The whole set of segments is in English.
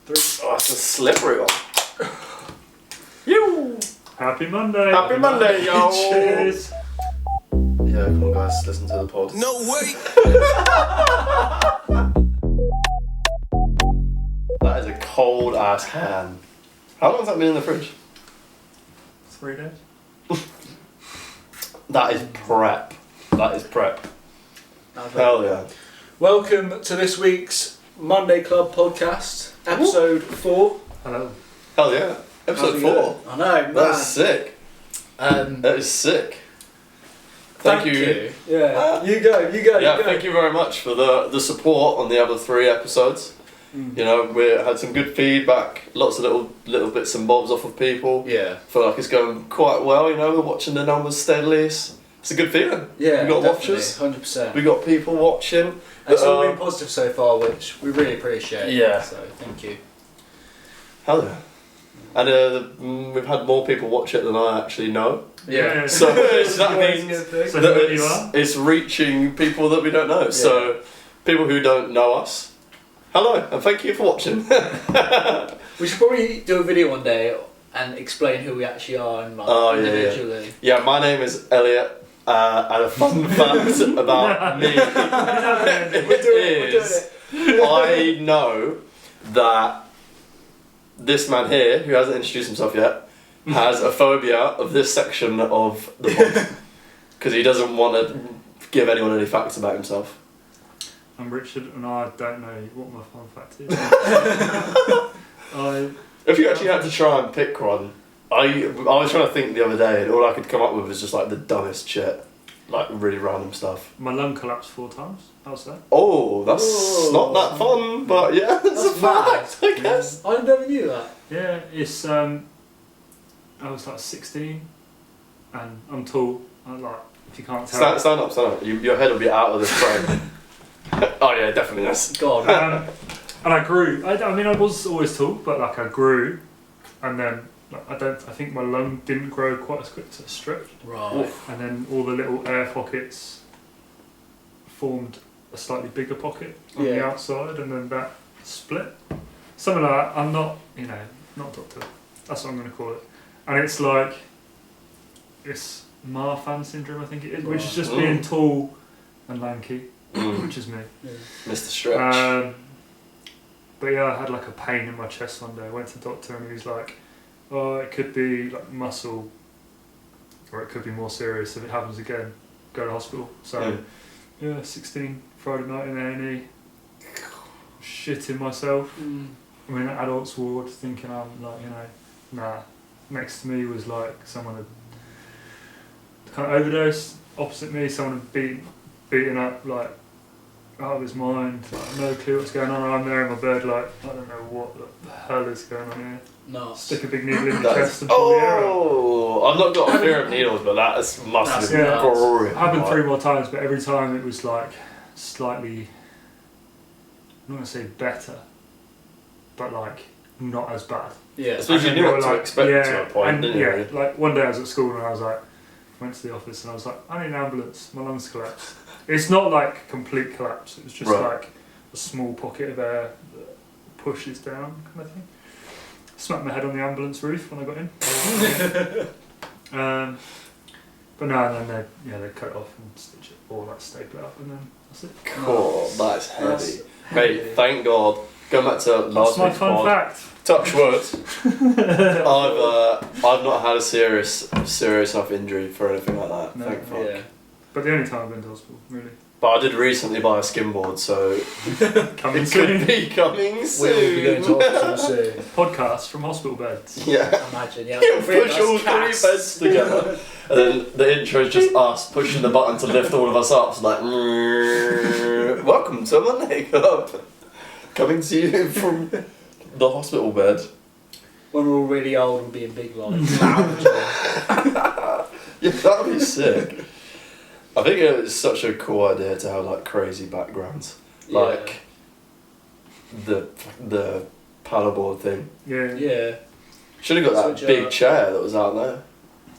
3. Oh, it's a slippery one. You. Happy Monday. Happy Monday, yo. Cheers. Yeah, come on, guys, listen to the pod. No way. That is a cold ass can. How long has that been in the fridge? 3 days. That is prep. That is prep. Hell yeah. Welcome to this week's Monday Club podcast, episode 4. Hello. Hell yeah. Episode 4. I know, man. That's sick. That is sick. Thank you. Yeah. You go. Yeah, thank you very much for the support on the other 3 episodes. You know, we had some good feedback, lots of little bits and bobs off of people. Yeah. Feel like it's going quite well, you know, we're watching the numbers steadily. It's a good feeling. Yeah, we got definitely, watchers. 100%. We got people watching. It's all been positive so far, which we really appreciate. Yeah. So, thank you. Hell yeah. And we've had more people watch it than I actually know. Yeah. So that means So that who you are? it's reaching people that we don't know. Yeah. So people who don't know us, hello and thank you for watching. We should probably do a video one day and explain who we actually are and like, individually. Yeah, my name is Elliot. And a fun fact about me We're doing it. I know that this man here, who hasn't introduced himself yet, has a phobia of this section of the pod because he doesn't want to give anyone any facts about himself. I'm Richard and I don't know what my fun fact is. If you actually had to try and pick one, I was trying to think the other day and all I could come up with was just like the dumbest shit. Like really random stuff. My lung collapsed 4 times. How's that? Oh, that's not that fun, but yeah, that's a fact, I guess. I never knew that. Yeah, it's I was like 16 and I'm tall. I'm like, if you can't tell. Stand up. Your head will be out of this frame. Oh yeah, definitely. Yes. God. And I grew. I mean, I was always tall, but like I grew, and then like, I think my lung didn't grow quite as quick, so it stretched. Right. Oof. And then all the little air pockets formed a slightly bigger pocket on the outside, and then that split. Something like that. I'm not, not a doctor. That's what I'm going to call it. And it's like, it's Marfan syndrome, I think it is, which is just being tall and lanky, which is me. Yeah. Mr. Stretch. But yeah, I had like a pain in my chest one day. I went to the doctor and he was like, oh, it could be like muscle, or it could be more serious if it happens again. Go to hospital. So, 16, Friday night in A&E, shitting myself. I'm in an adult's ward thinking I'm like, nah. Next to me was like someone had kind of overdosed. Opposite me, someone had beaten up like out of his mind. Like, no clue what's going on. I'm there in my bed like, I don't know what the hell is going on here. No. Stick a big needle in the chest and pull the air out. Oh, I've not got a fear of needles, but that must have been It happened 3 more times, but every time it was like slightly, I'm not going to say better, but like not as bad. Yeah, especially you knew what to expect to a point, didn't you? Yeah, like one day I was at school and I was like, went to the office and I was like, I need an ambulance, my lungs collapsed. It's not like complete collapse, it was just like a small pocket of air that pushes down kind of thing. Smacked my head on the ambulance roof when I got in. But no, and then they cut it off and stitch it, or like staple it up, and then that's it. Cool, that's heavy. Mate, thank God. Going back to last week's fun pod, fact. touch wood. I've not had a serious enough injury for anything like that. No, thank fuck. Yeah. But the only time I've been to hospital, really. But I did recently buy a skimboard, so Coming it soon. could be coming soon. We'll be going to hospital soon. Podcast from hospital beds. Yeah. Imagine, yeah. You push all 3 beds together. And then the intro is just us pushing the button to lift all of us up. It's like, welcome to Monday Club. Coming to you from the hospital bed. When we're all really old and being big like Yeah, that would be sick. I think it's such a cool idea to have like crazy backgrounds. Like the paddleboard thing. Yeah. Yeah. Should have got that big chair that was out there.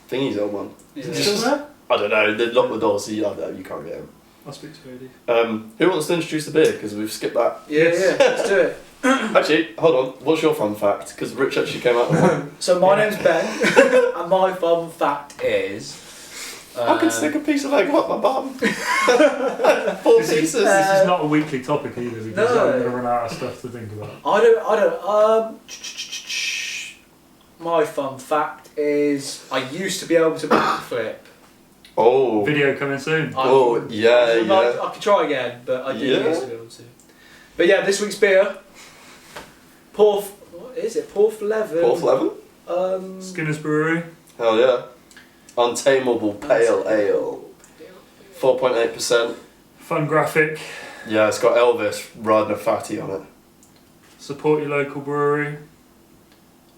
Thingy's on one. Yeah. I don't know, they locked the door so you can't get him. I'll speak to Lady. Who wants to introduce the beer? Because we've skipped that. Yeah, let's do it. Actually, hold on. What's your fun fact? Because Rich actually came out with one. So my name's Ben, and my fun fact is... I can stick a piece of egg up my bum. 4 pieces. This is not a weekly topic either because No. I'm going to run out of stuff to think about. I don't. My fun fact is I used to be able to backflip. Oh. Video coming soon. Oh, yeah. I could try again, but I didn't Yeah. used to be able to. But yeah, this week's beer. What is it? Porth 11. Fourth level? Skinner's Brewery. Hell yeah. Untamable Pale Ale. 4.8%. Fun graphic. Yeah, it's got Elvis riding a fatty on it. Support your local brewery.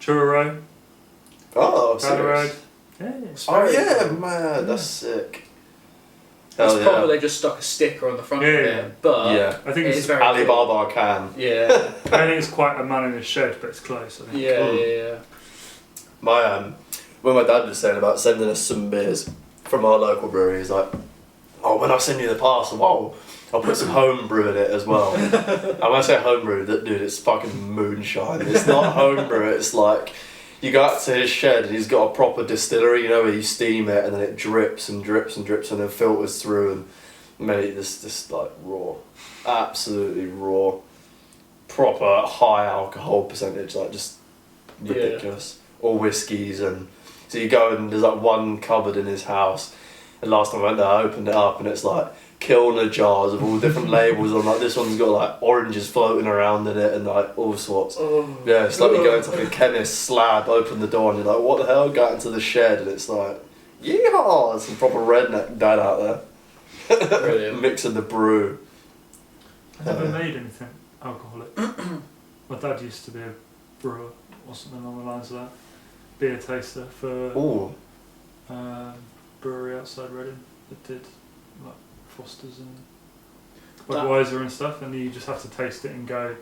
Churro. Oh, Valley Road. serious? Yeah. Oh yeah, man, that's sick. It's Hell probably yeah. they just stuck a sticker on the front of Yeah. it, but Yeah. I think it it's is very Alibaba can. cool. Yeah, I think it's quite a man in a shed, but it's close. I think. yeah. My when my dad was saying about sending us some beers from our local brewery, he's like, "Oh, when I send you the parcel, I'll put some homebrew in it as well." And when I say homebrew, dude, it's fucking moonshine. It's not homebrew. It's like you go out to his shed and he's got a proper distillery, you know, where you steam it and then it drips and drips and drips and then filters through and mate, this like raw, absolutely raw, proper high alcohol percentage, like just ridiculous. All whiskies and so you go and there's like one cupboard in his house. And last time I went there, I opened it up and it's like Kilner jars of all different labels on. Like this one's got like oranges floating around in it and like all sorts. Yeah, it's like you go into like a chemist slab, open the door and you're like, what the hell? Go out into the shed and it's like, yeehaw! Some proper redneck dad out there. Brilliant. Mixing the brew. I never made anything alcoholic. My dad used to be a brewer or something along the lines of that. Beer taster for Ooh. brewery outside Reading that did like Foster's and Budweiser and stuff, and you just have to taste it and go,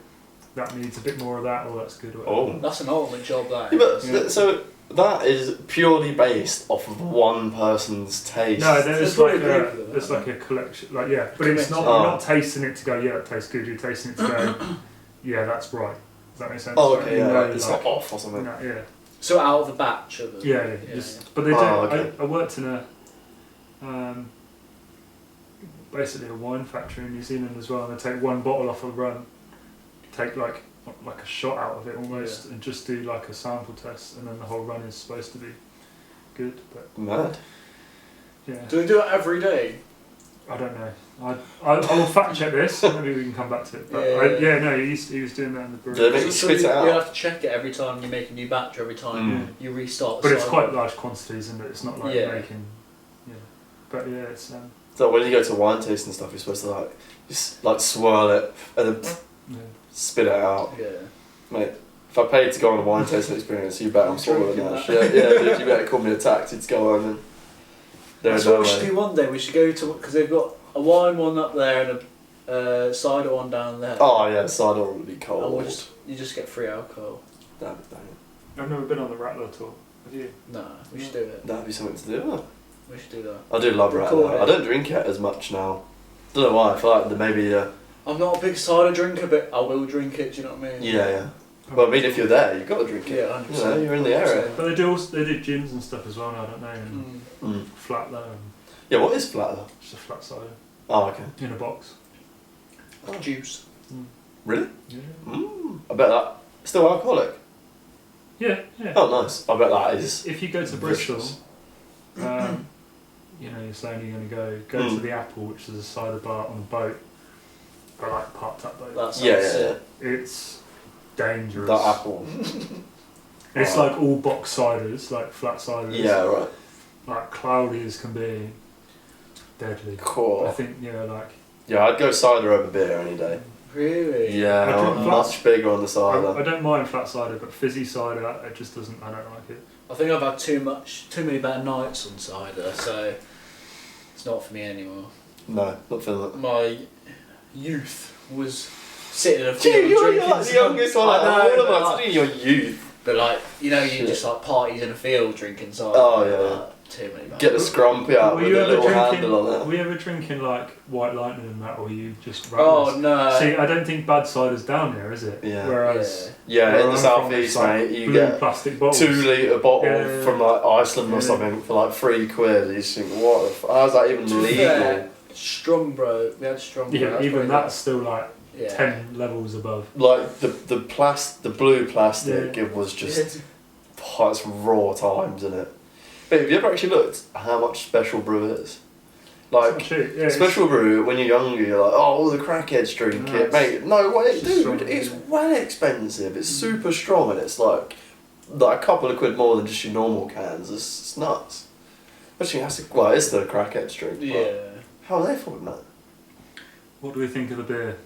that needs a bit more of that, or that's good. Or whatever. Oh. That's an ultimate job, that. Yeah, but Yeah. so that is purely based off of one person's taste. No, There's there's like probably a a, group of them, there's like a collection, like yeah, but Committee. it's not. Oh. You're not tasting it to go, yeah, it tastes good. You're tasting it to go, yeah, that's right. Does that make sense? Oh, Like, okay, you yeah. know, It's like, not off or something. no, yeah, So out of a batch of them. yeah. Just, but they do. Oh, okay. I worked in a basically a wine factory in New Zealand as well, and they take one bottle off a run, take like a shot out of it almost, and just do like a sample test, and then the whole run is supposed to be good. But Mad. yeah, Do they do it every day? I don't know. I will fact check this. Maybe we can come back to it. But no, he was doing that in the Do they brewery. make you spit it out? You have to check it every time you make a new batch, or every time you restart. The But it's cycle. quite large quantities, and it's not like making. Yeah, but yeah, it's So when you go to wine tasting stuff, you're supposed to like just like swirl it and then spit it out. Yeah. Mate, if I paid to go on a wine tasting experience, you bet I'm swallowing drinking that that. shit. Yeah, dude, you better call me a taxi to go on and there's That's what no we should way. do one day. We should go to, because they've got a wine one up there and a cider one down there. Oh yeah, cider would be And cold. you just get free alcohol. That'd I've never been on the Rattler tour. Have you? No, we should do it. be something to do. We should do that. I do love Record Rattler. it. I don't drink it as much now. Don't know why. I feel like maybe I'm not a big cider drinker, but I will drink it. Do you know what I mean? yeah. Well, I mean, if you're there, you've got to drink it. Yeah, 100%. You know, you're in the area. But they did gins and stuff as well. Now, don't they? And Flatler and Yeah, what is Flatler? just a flat cider Oh, okay. in a box. Like juice. Really? Yeah. I bet that still alcoholic. Yeah, yeah. Oh, nice. I bet that is. If you go to Bristol, vicious. you know, you're saying you're going to go to the Apple, which is a cider bar on a boat, but like parked up boat. That sounds Yeah. sick. It's dangerous. That apple. It's like all box ciders, like flat ciders. Yeah, right. Like cloudy as can be, deadly. Cool. I think like. Yeah, I'd go cider over beer any day. Really? Yeah, I drink I'm flats. much bigger on the I cider. don't mind flat cider, but fizzy cider, it just doesn't. I don't like it. I think I've had too many bad nights on cider, so it's not for me anymore. No, not feeling it. My youth was sitting in a Dude, field you're drinking. like the youngest one. I know, All but of us. like- Your youth. But like, you know, you Shit. just like parties in a field drinking cider. Oh, yeah, yeah. Too many bad Get the scrumpy out Were with you a ever little drinking? handle on it. Were you ever drinking like White Lightning and that, or were you just? Oh Rattlers? no. See, I don't think bad cider's down there, is it? Yeah. Whereas Yeah, where in the I'm from, southeast, it's like mate, you blue get plastic bottles. 2 litre bottle Yeah. from like Iceland or Yeah. something for like £3. You just think, what the how's that even To be legal? fair, Strong bro. We had Strong bro. Yeah, that's even pretty that's still like good. Yeah. 10 levels above. Like the blue plastic, Yeah. it was just oh, it's raw times in it. But have you ever actually looked at how much Special Brew is? Like Shit, yeah, Special Brew, when you're younger, you're like, oh, all the crackheads drink No, it, mate. No way, it's dude, strong, it's yeah. well expensive. It's super strong, and it's like a couple of quid more than just your normal cans. It's nuts. Actually, it's the crackheads drink. But Yeah. how are they affording that? What do we think of the beer?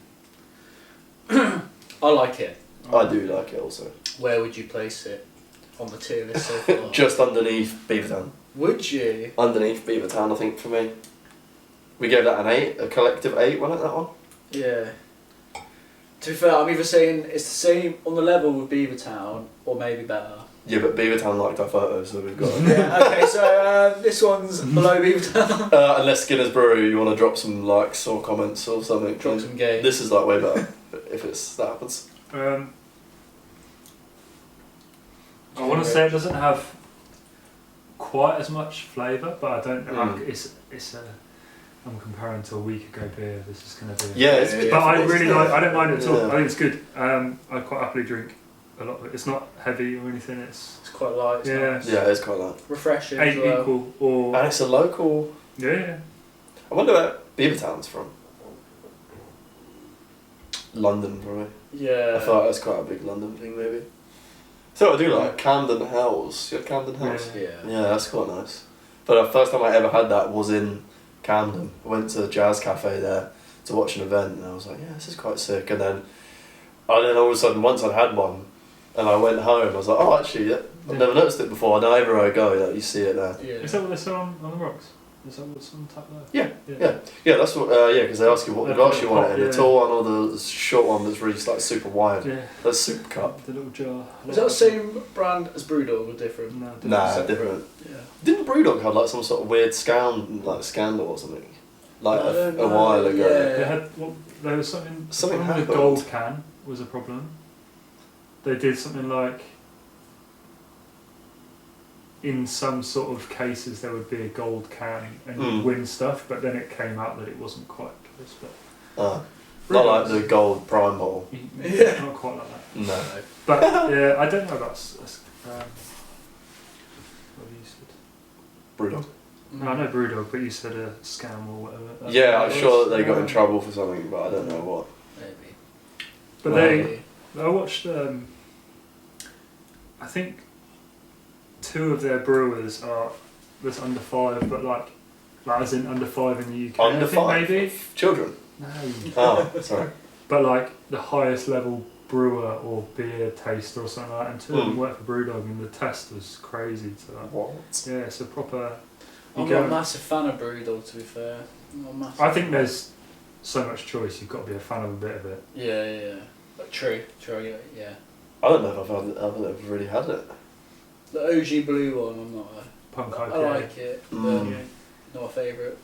I like it. I do like it also. Where would you place it on the tier list so far? Just underneath Beavertown. Would you? Underneath Beavertown, I think, for me. We gave that an 8, a collective 8, wasn't it, that one? Yeah. To be fair, I'm either saying it's the same on the level with Beavertown or maybe better. Yeah, but Beavertown liked our photos, so we've got it. Yeah. Okay. So this one's below Beavertown. Unless Skinner's Brewery, you want to drop some likes or comments or something. Drop some game. This is like way better, if that happens. I want to say it doesn't have quite as much flavour, but I don't. I'm comparing to a week ago beer. This is going to be. Yeah, it's But I really like. I don't mind it at all. Yeah. I think it's good. I quite happily drink a lot of it. It's not heavy or anything. It's It's quite light. It's Yeah. nice. Yeah, it's quite light. Refreshing. 8 as well. equal or And it's a local. yeah. I wonder where Beavertown's from. London, probably. Yeah. I feel like that's quite a big London thing, maybe. So I do like Camden Hells. You had Camden Hells? Yeah. Yeah, that's quite nice. But the first time I ever had that was in Camden. I went to a jazz cafe there to watch an event, and I was like, yeah, this is quite sick. And then all of a sudden, once I'd had one, and I went home, I was like, oh, actually, yeah, I've never noticed it before. And everywhere I go, like, you see it there. Yeah. Is that what they sell on the rocks? Is that what's on tap there? Yeah, that's what. Because they ask you what glass you want it in. Yeah. The tall one or the short one that's really like super wide. Yeah. That's super cup. The little jar. Is that the same brand as Brewdog or different? No, Nah, Separate. different. Yeah. Didn't Brewdog have like some sort of weird scandal or something? Like I don't a know, while ago. yeah. They had there was something. Something the problem with happened. gold can was a problem. They did something like. In some sort of cases, there would be a gold can and you'd win stuff, but then it came out that it wasn't quite close. But Not like the gold prime ball. Yeah. Not quite like that. No. But yeah, I don't know about what you said. Brewdog. No, I know Brewdog, but you said a scam or whatever. Yeah, I'm sure that they got in Yeah. trouble for something, but I don't know what. Maybe. But I watched. I think 2 of their brewers are that's under 5, but like as in under 5 in the UK. Under I think 5? maybe. Children. No. Oh, sorry. But like the highest level brewer or beer taster or something like that, and 2 of them work for Brewdog, and the test was crazy. So like, What? yeah, it's a proper. I'm not a massive fan of Brewdog, to be fair. I'm not a massive I think fan. there's so much choice. You've got to be a fan of a bit of it. Yeah. But true, yeah. I don't know if I've ever really had it. The OG blue one, I'm not Punk I IPA. like it, but Mm. not a favourite.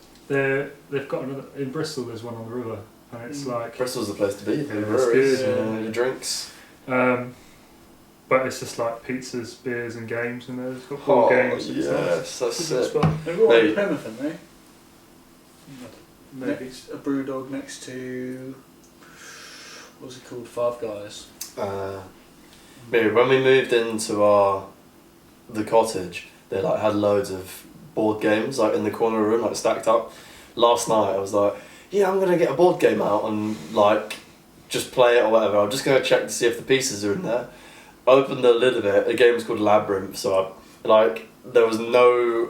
They've got another in Bristol. There's one on the river, and it's like. Bristol's the place to be. Yeah, The it's breweries, good, yeah. the drinks. But it's just like pizzas, beers, and games, and there's got ball Oh, games. It's yes, that's It's a good it. spot. They've got one Hey. in Plymouth, haven't they? Maybe. A Brewdog next to what's it called? Five Guys. Maybe when we moved into the cottage, they like had loads of board games like in the corner room, like stacked up. Last night I was like, yeah, I'm gonna get a board game out and like just play it or whatever. I'm just gonna check to see if the pieces are in there. I opened the lid of it. The game was called Labyrinth, so there was no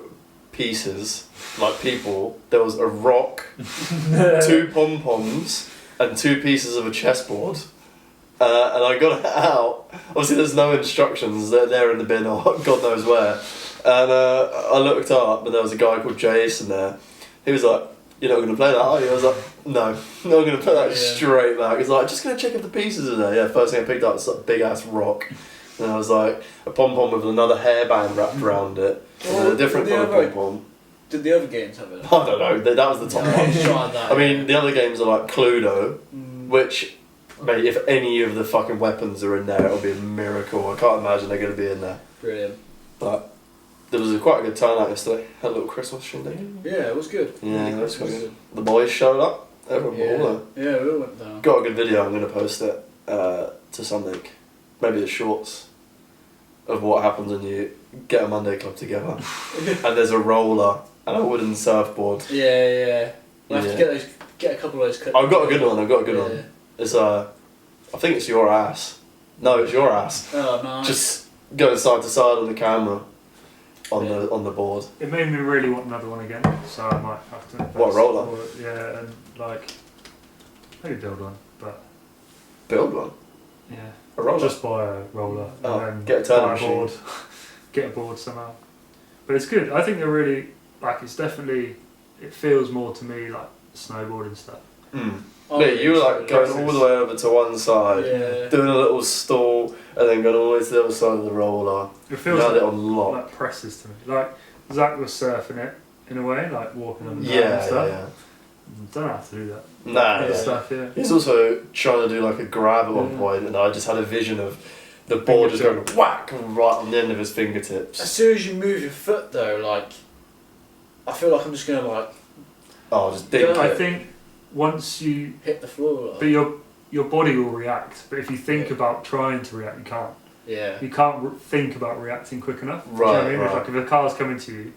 pieces like people. There was a rock, 2 pom poms, and 2 pieces of a chessboard. And I got it out. Obviously, there's no instructions. They're there in the bin or God knows where. And I looked up, and there was a guy called Jason there. He was like, you're not going to play that, are you? I was like, no, I'm not going to play that Yeah. straight back. He's like, just going to check if the pieces are there. Yeah, first thing I picked up was a big ass rock. And I was like, a pom-pom with another hairband wrapped around it. And then a different did the kind of other- pom-pom. Did the other games have it? I don't know, that was the top No, one. I've tried that. I mean, the other games are like Cluedo, which, mate, if any of the fucking weapons are in there, it'll be a miracle. I can't imagine they're going to be in there. Brilliant. But there was quite a good turnout yesterday. Had a little Christmas shindig. Yeah, it was good. Yeah, Really that was good. quite good. The boys showed up. Everyone Yeah. were all there. Yeah, we all went down. Got a good video. I'm going to post it to something. Maybe the shorts of what happens when you get a Monday club together. And there's a roller and a wooden surfboard. Yeah. We'll have Yeah. to get a couple of those cut. I've got a good one. Yeah. one. It's I think it's your ass. No, it's your ass. Oh, nice. Just going side to side on the camera, on Yeah. the board. It made me really want another one again, so I might have to. What, a roller? Or, yeah, and like maybe build one, but Build one. yeah, A roller. just buy a roller Oh, and then get a turning buy machine. board, get a board somehow. But it's good. I think they're really like. It's definitely. It feels more to me like snowboarding stuff. Mm. Oh, Yeah, you were like so going all the way over to one side, Yeah. doing a little stall, and then going all the way to the other side of the roller. It You feels had it like, on lock. like presses to me. Like Zach was surfing it in a way, like walking on the Yeah, and stuff. yeah. Don't know how to do that. Nah, Other yeah. stuff, yeah. He's also trying to do like a grab at one Yeah. point, and I just had a vision of the board just going whack right on the end of his As fingertips. soon as you move your foot though, like, I feel like I'm just gonna like Oh, just dink I it. think once you, hit the floor. Like. but your body will react. But if you think about trying to react, you can't. Yeah. You can't think about reacting quick enough. Do you know Right, what I mean? right. If a car's coming to you,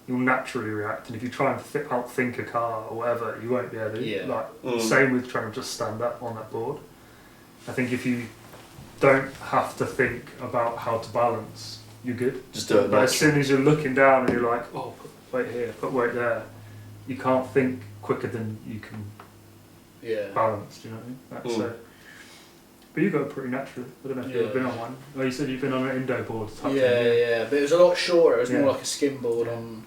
you'll naturally react, and if you try and outthink a car or whatever, you won't be able to. Yeah. Like Mm. same with trying to just stand up on that board. I think if you don't have to think about how to balance, you're good. Just do it. But as naturally. soon as you're looking down and you're like, oh, put weight here, put weight there, you can't think quicker than you can Yeah. balance. Do you know what I mean? That's Mm. But you got it pretty naturally. I don't know if you've Yeah. ever been on one. Oh, you said you've been on an Indo board type Yeah, thing. yeah, but it was a lot shorter. It was Yeah. more like a skim board on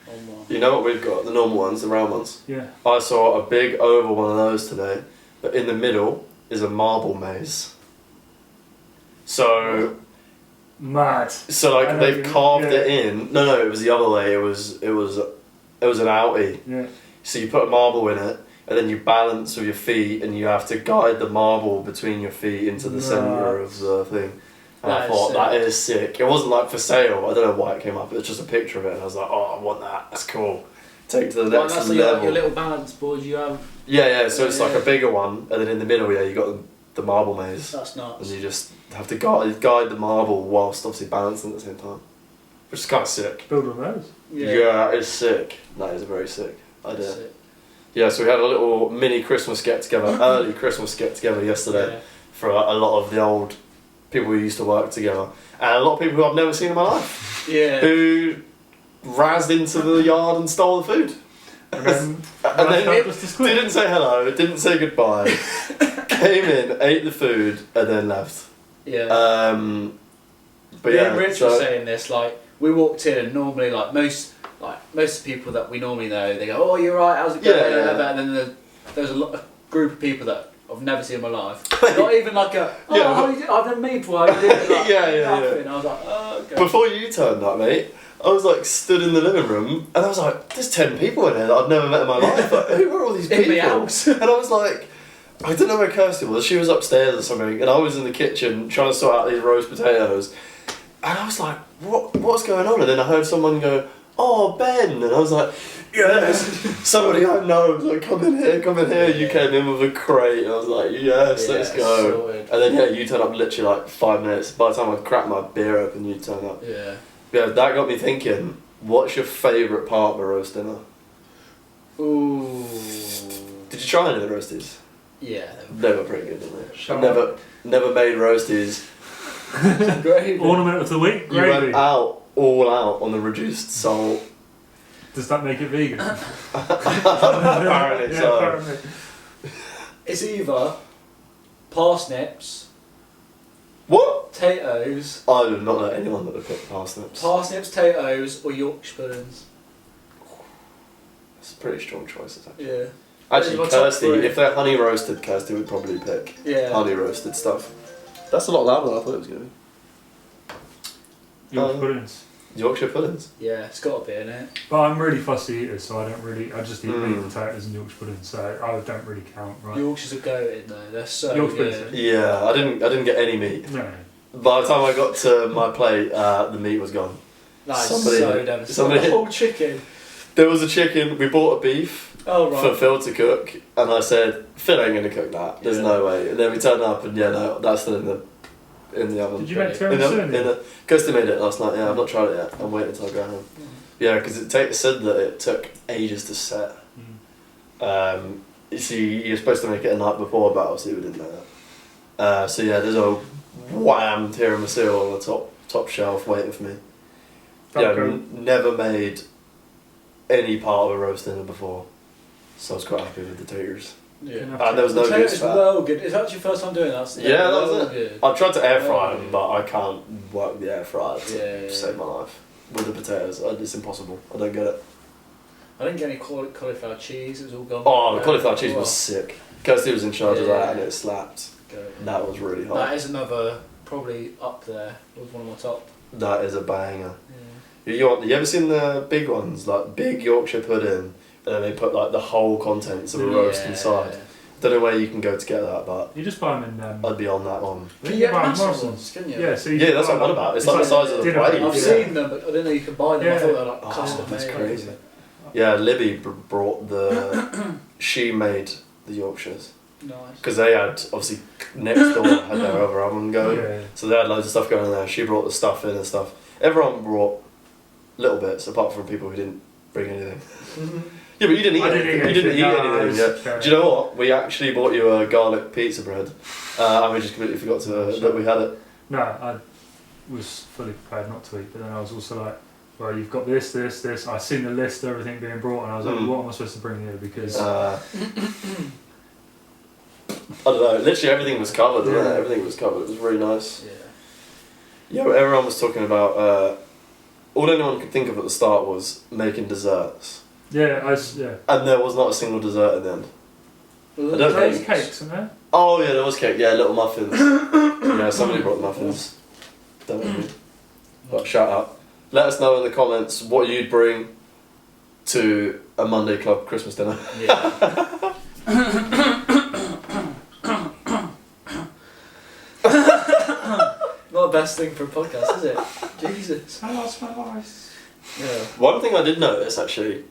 one. You know what we've got? The normal ones, the round ones. Yeah. I saw a big oval one of those today, but in the middle is a marble maze. So, Mad. so I like know they've you mean, carved yeah. it in. No, it was the other way. It was an outie. Yeah. So you put a marble in it, and then you balance with your feet, and you have to guide the marble between your feet into the centre of the thing. And I That is thought, sick. that is sick. It wasn't like for sale. I don't know why it came up. It was just a picture of it, and I was like, oh, I want that. That's cool. Take it to the Well, next that's level. your little balance board you have. Yeah. So it's like Yeah. a bigger one, and then in the middle, you got the marble maze, That's and nuts. you just have to guide the marble whilst obviously balancing at the same time, which is kind of sick. Build on those. Yeah, it's sick. That is very sick. That's idea. it. Yeah, so we had a little mini Christmas get together, early Christmas get together yesterday Yeah. for a lot of the old people who used to work together, and a lot of people who I've never seen in my life Yeah. who razzed into the yard and stole the food. And then, And then just as quick. didn't say hello, didn't say goodbye, came in, ate the food, and then left. Yeah. But Me yeah, and Rich so- were saying this, like, we walked in and normally, like, most people that we normally know, they go, oh, you're right, how's it going? Yeah. And then there's a group of people that I've never seen in my life. Not even like a, oh, Yeah, how you doing? I've never met you before, how you doing? Like, Yeah. nothing. I was like, oh, okay. Before you turned up, mate, I was like stood in the living room, and I was like, "There's 10 people in here that I've never met in my life. Like, who are all these In people?" my house. And I was like, I don't know where Kirsty was. She was upstairs or something, and I was in the kitchen trying to sort out these roast potatoes. And I was like, "What's going on?" And then I heard someone go, "Oh, Ben!" And I was like, "Yes, somebody I know." I was like, "Come in here." You came in with a crate, and I was like, "Yes, let's go." Sorted. And then yeah, you turned up literally like 5 minutes. By the time I'd cracked my beer open, you turned up. Yeah. Yeah, that got me thinking. What's your favourite part of a roast dinner? Ooh. Did you try any of the roasties? Yeah. They were pretty good, didn't they? Shut I've never made roasties. Great. Ornament of the week, You gravy. went all out on the reduced salt. Does that make it vegan? Apparently Yeah, so. apparently. It's either parsnips, What? potatoes, I would not let anyone that would put parsnips. potatoes, or Yorkshire puddings. It's pretty strong choices, actually. Yeah. Actually, What's up Kirsty, for it? if they're honey roasted, Kirsty would probably pick Yeah. honey roasted stuff. That's a lot louder than I thought it was going to be. Yorkshire puddings. Yorkshire puddings. Yeah, it's got to be in it. But I'm really fussy eater, so I just eat meat, Mm. potatoes and Yorkshire puddings, so I don't really count, right? Yorkshires are goated though. They're so Yorkshire good. puddings. Yeah, I didn't get any meat. No. By the time I got to my plate, the meat was gone. That is Somebody- so devastating. somebody- The whole chicken. There was a chicken. We bought a beef Oh for right. Phil to cook, and I said, "Phil ain't gonna cook that. There's Yeah. no way." And then we turned up, and no, that's still in the oven. Did you make In tiramisu? the Kirsty made it last night. Yeah, I've not tried it yet. I'm waiting until I go home. Yeah, because it said that it took ages to set. You see, you're supposed to make it a night before, but obviously we didn't know that. So yeah, there's a wham tiramisu on the top shelf waiting for me. Yeah, I've never made any part of a roast dinner before, so I was quite happy with the taters. Yeah. And there was no The goose potatoes fat. well good. It's actually your first time doing that. So Yeah, that was well it. Good. I've tried to air fry Oh, them, yeah. but I can't work the air fryer to Yeah. save my life. With the potatoes, it's impossible. I don't get it. I didn't get any cauliflower cheese. It was all gone. Oh, the cauliflower cheese Well, was sick. Kirsty was in charge of that, Yeah. and it slapped. goated. That was really hot. That is another probably up there with one of my top. That is a banger. Yeah. You ever seen the big ones, like big Yorkshire pudding, and then they put like the whole contents of a roast inside? Don't know where you can go to get that, but You just buy them in. I'd be on that one. I Can think you you get buy them massive Morrison's. ones, can you? Yeah, so you Yeah, can that's buy what I'm on them- about. It's like the size of the dinner plate. plate. I've Yeah. seen them, but I didn't know you could buy them. I Yeah. thought they were like Oh, custom that's made. crazy. Yeah, Libby brought she made the Yorkshires. Nice. Because they had, obviously, next door had their other oven going. Yeah. So they had loads of stuff going in there. She brought the stuff in and stuff. Everyone brought little bits, apart from people who didn't bring anything. Yeah, but you didn't eat I didn't anything. eat You didn't eat anything, no, anything. it's Yeah. okay. Do you know what? We actually bought you a garlic pizza bread, and we just completely forgot that we had it. No, I was fully prepared not to eat, but then I was also like, well, you've got this. I seen the list of everything being brought, and I was like, Mm. what am I supposed to bring here? Because I don't know. Literally everything was covered. Wasn't Yeah. it? Everything was covered. It was really nice. Yeah. Yeah, but everyone was talking about. All anyone could think of at the start was making desserts, yeah, and there was not a single dessert in the end. Well, I don't there's think- cakes in there. Oh yeah, there was cake. Yeah, little muffins. Yeah, somebody brought muffins. Don't know who. But shout out. Let us know in the comments what you'd bring to a Monday Club Christmas dinner. Yeah. Not the best thing for a podcast, is it? Jesus. I lost my voice. Yeah. One thing I did notice actually,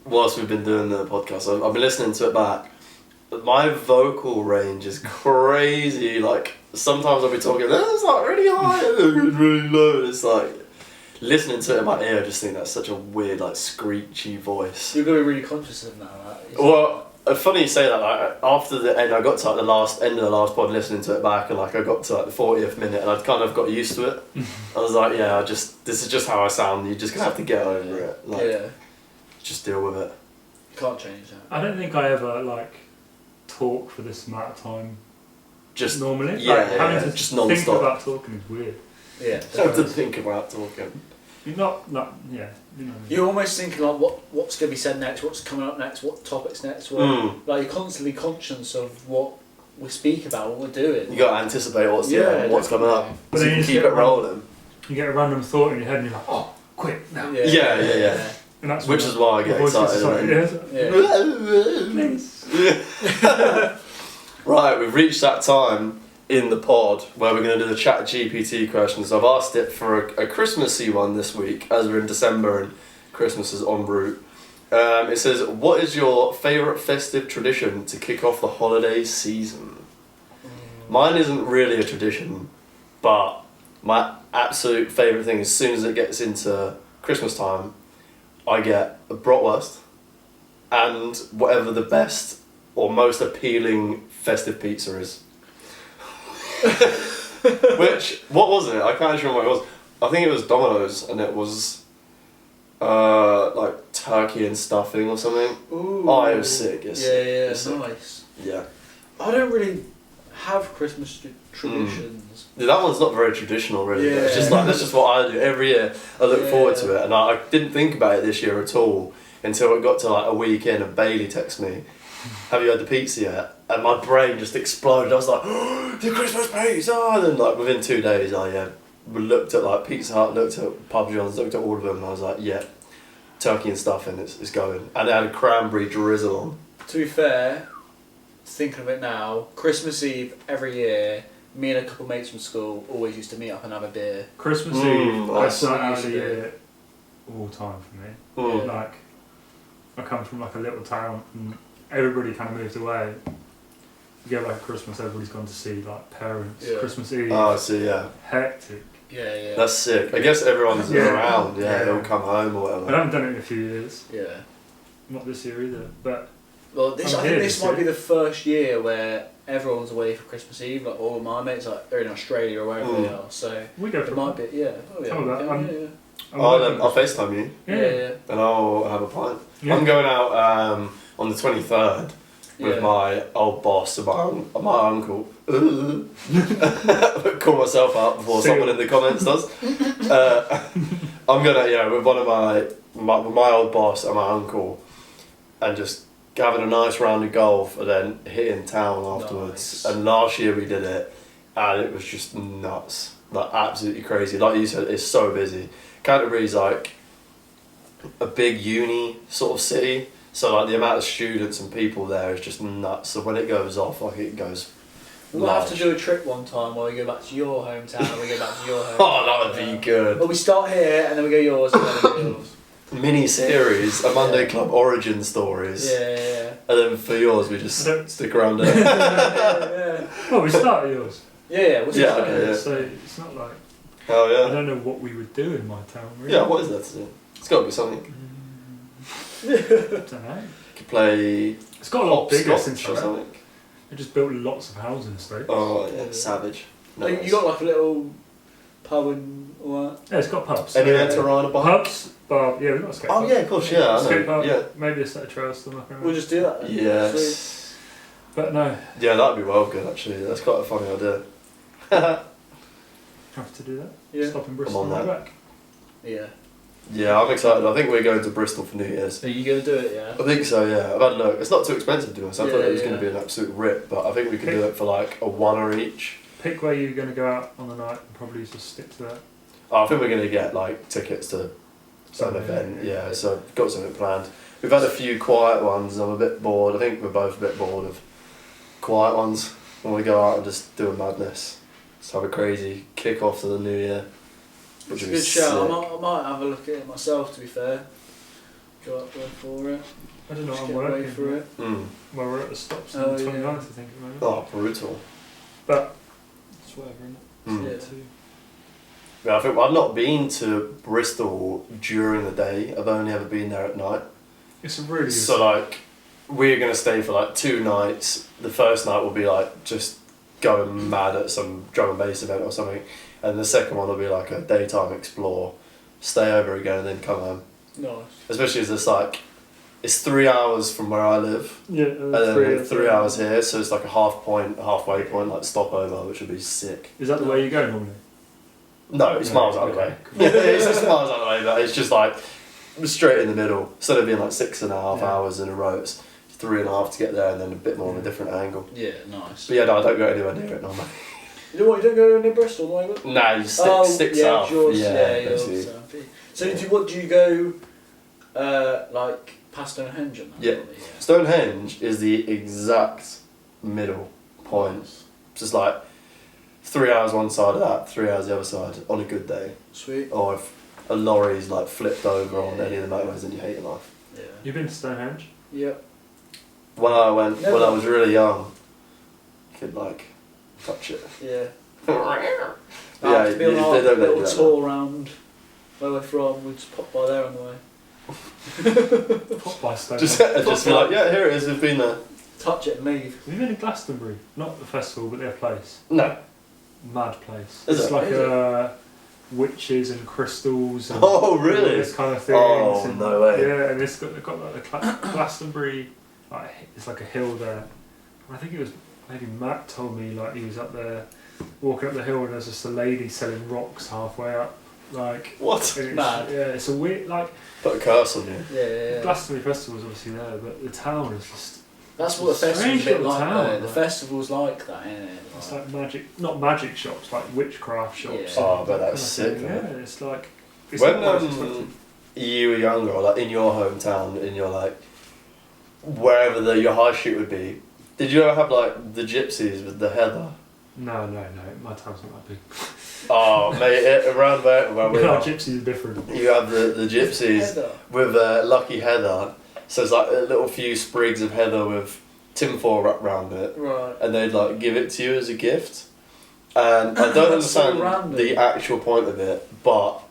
whilst we've been doing the podcast, I've been listening to it back. My vocal range is crazy. Like sometimes I'll be talking, it's like really high, and really low. And it's like listening to it in my ear. I just think that's such a weird, like screechy voice. You're going to be really conscious of that. Well, funny you say that. Like after the end, I got to like the last end of the last pod, listening to it back, and like I got to like the 40th minute, and I'd kind of got used to it. I was like, yeah, this is just how I sound. You're just gonna have to get over it. Like, Yeah. just deal with it. Can't change that. I don't think I ever like talk for this amount of time. Just Normally, yeah, like, yeah, having yeah, to just think non-stop. about talking is weird. Yeah. Have to think about talking. You're not like yeah, you know. You're almost thinking like what's going to be said next, what's coming up next, what topics next. What, Like you're constantly conscious of what we speak about, what we're doing. You got to anticipate what's Yeah, what's coming up. But So then you you can just keep get it rolling. You get a random thought in your head, and you're like, oh, quick now. Yeah. And that's Which when is why I the get voice gets excited. Yeah. Right, we've reached that time in the pod where we're going to do the chat GPT questions. I've asked it for a Christmassy one this week, as we're in December and Christmas is en route. It says, what is your favourite festive tradition to kick off the holiday season? Mine isn't really a tradition, but my absolute favourite thing, as soon as it gets into Christmas time, I get a bratwurst and whatever the best or most appealing festive pizza is. Which, what was it? I can't actually remember what it was. I think it was Domino's, and it was like turkey and stuffing or something. Ooh. Oh, it was sick. It's sick. Yeah, It's sick. nice. Yeah. I don't really have Christmas traditions. That one's not very traditional, really. It's Yeah. just like that's just what I do every year. I look Yeah. forward to it, and I didn't think about it this year at all. until it got to like a week in and Bailey texted me, have you had the pizza yet? And my brain just exploded. I was like, oh, the Christmas pizza! And then like within 2 days I looked at like Pizza Hut, looked at Papa John's, looked at all of them, and I was like, yeah, turkey and stuff, and it's going. And it had a cranberry drizzle on. To be fair, thinking of it now, Christmas Eve every year, me and a couple of mates from school always used to meet up and have a beer. Christmas Eve, that's that's night out of usually the year all time for me. Mm. Like, I come from like a little town and everybody kind of moved away. You get like Christmas, everybody's gone to see like parents. Yeah. Christmas Eve, Oh, I see, yeah. hectic. Yeah. That's sick. I guess everyone's Yeah. around, Yeah. they all come home or I whatever. haven't done it in a few years, Yeah. not this year either, but Well, I think here this this might year. be the first year where everyone's away for Christmas Eve. Like all of my mates, like they're in Australia or wherever they are. So we go for it might be, yeah. Oh yeah. Some of that, Okay, yeah. I'll FaceTime you Yeah. and I'll have a pint. Yeah. I'm going out on the 23rd with Yeah. my old boss and my uncle. Call myself out before See someone you. in the comments does. I'm gonna, with one of my old boss and my uncle, and just having a nice round of golf and then hitting town afterwards. Nice. And last year we did it, and it was just nuts, like absolutely crazy. Like you said, it's so busy. Canterbury's like a big uni sort of city, so like the amount of students and people there is just nuts. So when it goes off, like it goes. We'll have to large. do a trip one time where we go back to your hometown and we go back to your hometown. Oh, that would be good. Well, we start here and then we go yours and then we go yours. Mini series, a Monday Club origin stories, Yeah. and then for yours we just I don't- stick around it. Yeah. Well, we started yours, What's Yeah, it okay, yeah. so it's not like Oh I yeah. don't know what we would do in my town really. Yeah, what is that to do? It's got to be something. I don't know. You could play It's got a lot bigger since hopscotch or that. something. They just built lots of housing estates. Oh yeah, Yeah. savage. Like, Nice. you got like a little pub and all that. Yeah, it's got pubs. Anywhere to ride a bike? Pubs, bar. Yeah, we've got a skate Oh park. yeah, of course, yeah. I Skate know. park. Yeah. Maybe a set of trails to knock around. We'll just do that then. Sweet. Yes. But no, Yeah, that'd be well good actually. That's quite a funny idea. have to do that. Yeah. Stop in Bristol I'm and on go that. back. Yeah. Yeah, I'm excited. I think we're going to Bristol for New Year's. Are you going to do it, yeah? I think so, yeah. I've had a look. It's not too expensive to us. I thought Yeah, it was yeah. going to be an absolute rip, but I think we can do it for like a $1 each. Pick where you're going to go out on the night and probably just stick to that. Oh, I think we're going to get like tickets to some event, yeah, so got something planned. We've had a few quiet ones, I'm a bit bored. I think we're both a bit bored of quiet ones. I want to go out and just do a madness. Just have a crazy kick off to the new year. It's a would be good shout. sick. I might have a look at it myself, to be fair. Go up there for it. I don't know, Just I'm get away working. for it. Mm. Well, we're at the stops on Oh, the yeah. 29th, I think, at the moment. Oh, brutal. But it's whatever, isn't it? Mm. Yeah. Too. Yeah, I think I've not been to Bristol during the day. I've only ever been there at night. It's a really good. So like, we're gonna stay for like 2 nights. The first night will be like just going mad at some drum and bass event or something, and the second one will be like a daytime explore, stay over again, and then come home. Nice. Especially as it's like, it's 3 hours from where I live, yeah, and then 3 hours here, so it's like a halfway point, like stopover, which would be sick. Is that the way you go normally? No, it's No, miles out of the way. okay, cool. It's just miles out of the way, but it's just like straight in the middle. Instead of being like 6.5 Yeah. hours in a row, it's 3.5 to get there, and then a bit more of a different angle. Yeah, nice. But yeah, no, I don't go anywhere near it normally. You know what? You don't go near Bristol, no? You Nah, you stick yeah, south. yours, Yeah, yours basically. south. So what do you go? Like past Stonehenge and that? Yeah. probably, Stonehenge is the exact middle point. Just like 3 hours one side of that, 3 hours the other side on a good day. Sweet. Or if a lorry's like flipped over on Yeah. any of the motorways, then you hate your life. Yeah. You've been to Stonehenge? Yep. When I went, when I Never. was really young, you could like touch it. Yeah. Yeah, I have to be on they our don't let you little do that tour around where we're from. We just pop by there on the way. Pop by Stonehenge. Just be like, yeah, here it is, we've been there. Touch it and leave. Have you been to Glastonbury? Not the festival, but their place. No. Mad place. Is it's it? like Is witches and crystals and Oh, really? all this kind of things. Oh, and, no way. Yeah, and they've got like the Glastonbury, like, it's like a hill there. I think it was, maybe Matt told me like he was up there walking up the hill and there's just a lady selling rocks halfway up. Like What? and it's, Mad. yeah, it's a weird like Put a curse on you. Yeah. Glastonbury Festival's obviously there, but the town is just That's what the festival's a Strange bit little like. town, though. The like- festival's like that, isn't it? it's like magic, not magic shops, like witchcraft shops. Yeah. Oh, and but that that's kind of sick, thing. man. Yeah, it's like it's When not quite as expensive. you were younger, or like in your hometown, in your like wherever your high street would be, did you ever have like the gypsies with the heather? No, my town's not that big. Oh, mate, around where we No, are, gypsies are different. you have the gypsies Heather. with lucky heather. So it's like a little few sprigs of heather with tinfoil wrapped around it, Right. and they'd like give it to you as a gift. And I don't That's so understand random. the actual point of it, but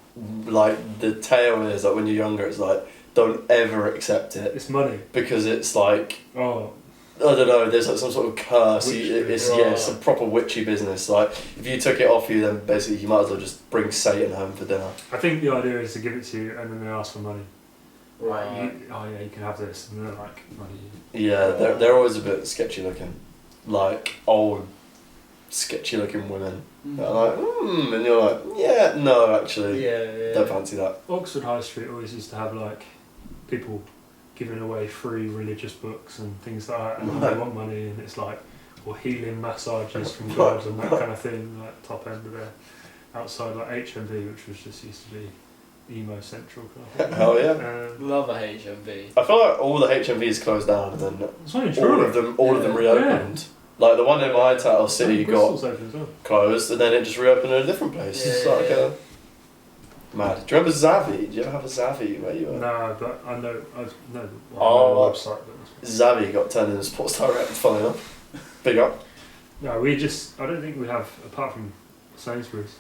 like the tale is like when you're younger, it's like don't ever accept it It's money. because it's like Oh, I don't know. There's like some sort of curse. Witch- It's right. yeah, it's some proper witchy business. Like if you took it off you, then basically you might as well just bring Satan home for dinner. I think the idea is to give it to you and then they ask for money. Like, Right. oh yeah, you can have this, and they're like, money. Yeah, they're always a bit sketchy looking, like old, sketchy looking women. That are like, and you're like, yeah, no, actually, Yeah. don't fancy that. Oxford High Street always used to have like people giving away free religious books and things like that, and they want money, and it's like, or healing massages from God and that kind of thing, like top end of there. Outside like HMV, which was just used to be emo central kind of thing. Hell yeah. Love a HMV. I feel like all the HMVs closed down and then It's only all true. of them Yeah. reopened. Like the one in my town city got Bristol's open as well. closed and then it just reopened in a different place. It's Yeah, like yeah. mad. Do you remember Zavvi? Did you ever have a Zavvi where you were? No, but I know the Oh. website. But Zavvi got turned into Sports Direct, funny enough. Big up. no, we just I don't think we have apart from Sainsbury's.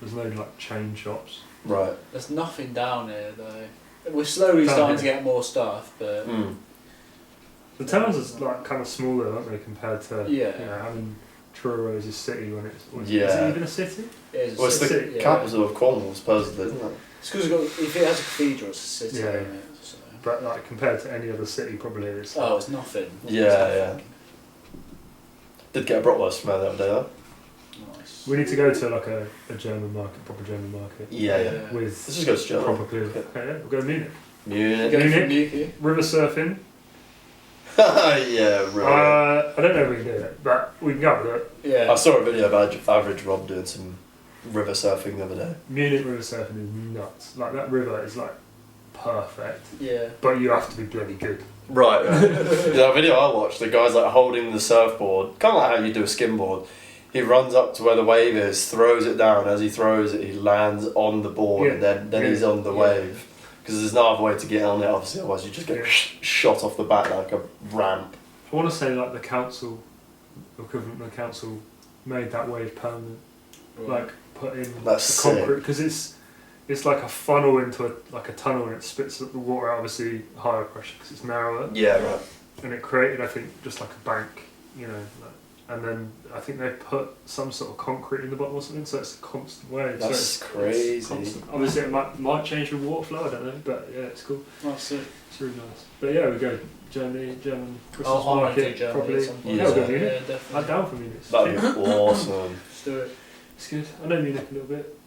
There's no like chain shops. Right. There's nothing down here though. We're slowly Down starting to here. get more stuff, but Mm. The towns is like kind of smaller, aren't they, compared to Yeah. you know, having Truro is a city when it's or is Yeah. it even a city? it's, Well, it's the city, yeah. capital of Cornwall, supposedly, isn't it? It's because if it has a cathedral, it's a city. Yeah. Isn't it? So. But like compared to any other city, probably it's. Oh, it's nothing. Yeah, It's nothing. Did get a bratwurst from there the other day, though. Nice. We need to go to like a German market, proper German market. Yeah. With Let's just go to Germany. proper clear. Okay, yeah, we'll go to Munich. Munich. Go from Munich. Newquay. River surfing. Yeah, really. I don't know if we can do it, but we can go with it. Yeah. I saw a video of Average Rob doing some river surfing the other day. Munich river surfing is nuts. Like that river is like perfect, Yeah. but you have to be bloody good. Right. The video I watched, the guy's like holding the surfboard, kind of like how you do a skimboard. He runs up to where the wave is, throws it down. As he throws it, he lands on the board, and then Yeah. he's on the Yeah. wave. Because there's no other way to get on it, obviously, otherwise you just get Yeah. shot off the back like a ramp. I want to say like the council, equivalent of the council, made that wave permanent. Like put in That's the concrete because it's like a funnel into a tunnel and it spits the water out, obviously higher pressure because it's narrower, Yeah, right. and it created I think just like a bank, you know, and then I think they put some sort of concrete in the bottom or something, so it's a constant wave. That's so it's crazy. constant. Obviously it might change with water flow, I don't know, but yeah, it's cool. That's it. It's really nice. But yeah, we go German Christmas I might do market Germany probably. at some point. Yeah, we'll go Yeah. Munich. Yeah, I'm definitely. down for Munich. That'd be awesome. Let's do it. It's good. I know Munich a little bit.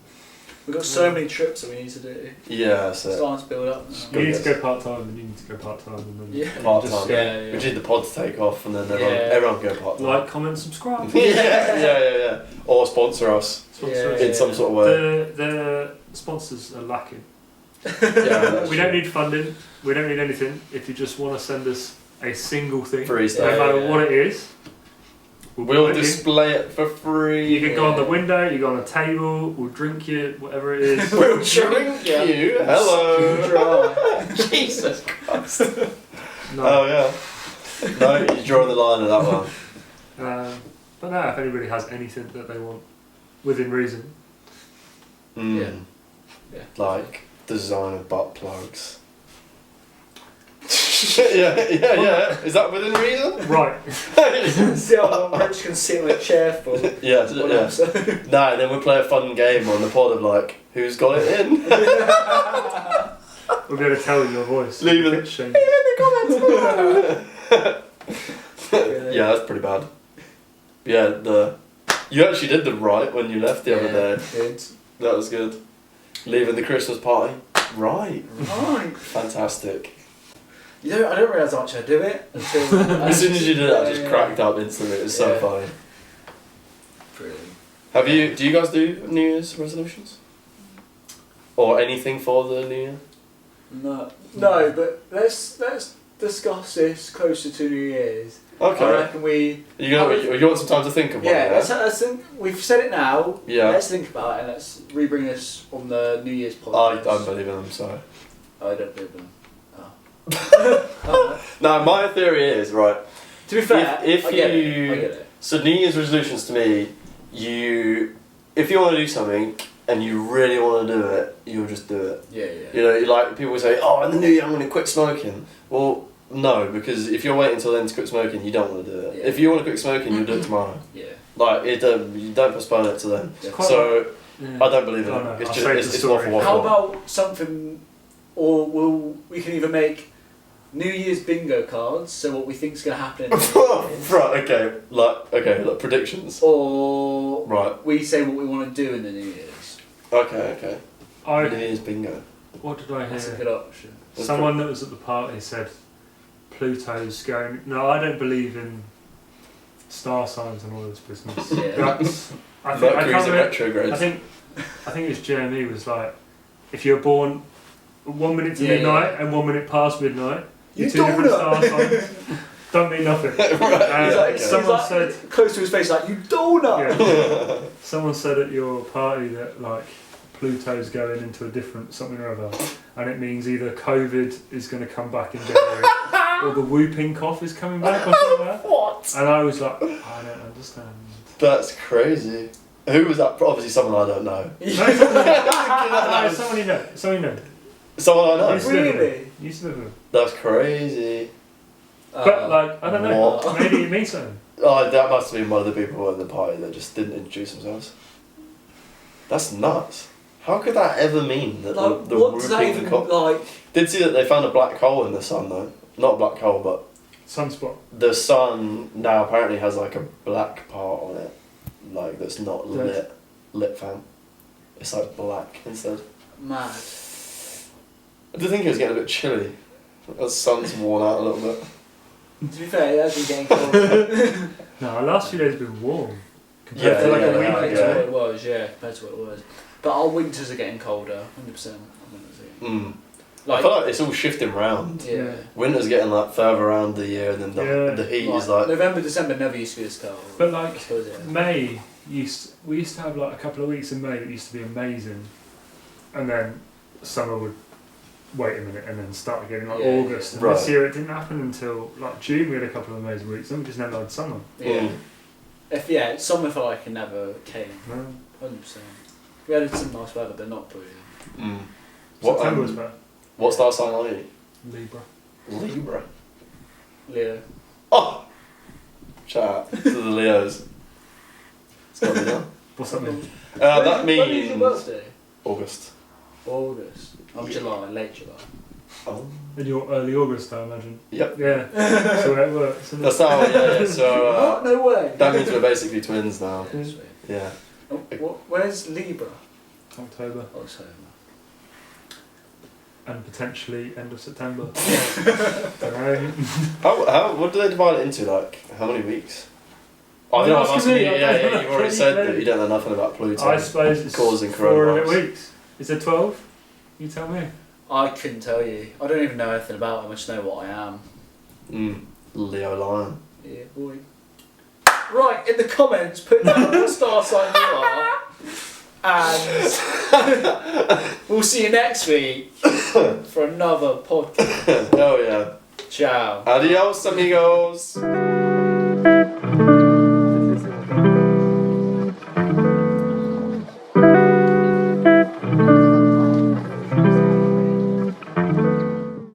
We've got so many trips that we need to do. Yeah, It's so starting to build up now. You need to go part time, and you need to go part time, and then Yeah. part-time. just, Yeah, yeah. we need the pod to take off, and then Yeah. everyone can go part time. like, comment, subscribe. Yeah. Or sponsor us Sponsor us. in some sort of way. The sponsors are lacking. Yeah, We don't need funding. We don't need anything. If you just want to send us a single thing, free no stuff. matter Yeah. what it is, We'll put it in. display it for free. You can go on the window. You go on the table. We'll drink you, whatever it is. We'll drink Yeah. you. Hello. Dry. Jesus Christ. No. Oh yeah. No, you draw the line of that one. But no, if anybody has anything that they want, within reason, Mm. Yeah. Yeah. Like designer butt plugs. yeah. Is that within reason? right? See how Rich can sit on a chair for one yeah. episode. Nah, then we'll play a fun game on the pod of like, who's got it in? We'll be able to tell in your voice. Leave it. Pitch change. Yeah, that's pretty bad. Yeah, you actually did the right when you left the other day. Good. That was good. Leaving the Christmas party. Right. Right. Fantastic. I don't realise how much I do it until... As soon as you did it, I just cracked up instantly. It was so Yeah. funny. Brilliant. Do you guys do New Year's resolutions? Or anything for the New Year? No, but let's discuss this closer to New Year's. Okay. I reckon we... You want some time to think of one? Yeah, let's think, we've said it now. Yeah. Let's think about it and let's rebring this on the New Year's I podcast. don't believe in them, sorry. I don't believe in them. Oh. No, my theory is, right, To be fair, if I get you... it. I get it. So New Year's resolutions to me, if you want to do something and you really want to do it, you'll just do it. Yeah. You know, like people say, oh, in the New Year I'm going to quit smoking. Well, no, because if you're waiting until then to quit smoking, you don't want to do it. Yeah. If you want to quit smoking, you'll do it tomorrow. Yeah. Like, you don't postpone it to then. Yeah. So, Yeah. I don't believe in Oh, it. no, It's I'll just, save the it's story. waffle waffle. How about something, or we can either make New Year's bingo cards, so what we think's going to happen in New Year's, Right, like predictions. or Right. we say what we want to do in the New Year's. Okay. New I, Year's bingo. what did I That's a hear? good option. Someone that was at the party said Pluto's going. No, I don't believe in star signs and all this business. Yeah. That's, I think I Mercury's can't a remember, retrograde. I think it was Jeremy was like, if you're born 1 minute to Yeah, midnight yeah. and 1 minute past midnight, you're You two different donut. star signs. Don't mean nothing. Right, And yeah, okay. someone he's said. like, close to his face, like, you donut! Yeah. Someone said at your party that like Pluto's going into a different something or other, and it means either COVID is going to come back in January, or the whooping cough is coming back or something like that. What? And I was like, I don't understand. That's crazy. Who was that? Obviously someone I don't know. No, someone you know. Someone you know. Someone I know. Used to live with Really? him. Used to live with him. That's crazy. But like, I don't know. What? Maybe it means something. Oh, that must have been one of the people at the party that just didn't introduce themselves. That's nuts. How could that ever mean that Like, the what does that whooping even, cough... like... Did see that they found a black hole in the sun though. Not a black hole, but Sunspot. the sun now apparently has like a black part on it. Like that's not lit fam. It's like black instead. Mad. I do think it was getting a bit chilly. The sun's worn out a little bit. To be fair, it has been getting cold. No, our last few days have been warm. Compared Yeah, to like yeah, a week yeah, ago. Compared to what it was, yeah, compared to what it was. But our winters are getting colder, 100%. Mm. I Like, feel like it's all shifting round. yeah. Winter's getting like further around the year, and then Yeah. the heat is Like, like. November, December never used to be this cold. But I like suppose, yeah. May we used to have like a couple of weeks in May that used to be amazing, and then summer would wait a minute and then start again in like Yeah, August. yeah. And this Right. year it didn't happen until like June. We had a couple of amazing weeks. Then we just never had summer. Yeah. Mm. Summer felt like it never came. No. 100%. We had some nice weather, but not brilliant. Mm. What, September was bad. what star sign are you? Libra. Libra. Leo. Oh! Shout out to the Leos. It's got to be done. What's that mean? That When is your means birthday? August. August. I'm Yeah. July, late July. Oh. In your early August, I imagine. Yep. Yeah. So it works. Isn't it? That's how. Yeah. So What? No way. that means we're basically twins now. Yeah, sweet. Yeah. Oh, where's Libra? October Oh, sorry. and potentially end of September. Don't know. How? What do they divide it into? Like how many weeks? Oh You're no, I'm asking asking me, you. I Yeah, don't yeah. know. You've already said that you don't know nothing about Pluto. I suppose it's causing 4 and a bit coronavirus. weeks. Is there 12? You tell me. I couldn't tell you. I don't even know anything about him. I just know what I am. Leo Lion. Yeah, boy. Right, in the comments, put down what star sign you are. And we'll see you next week for another podcast. Oh yeah. Ciao. Adios, amigos.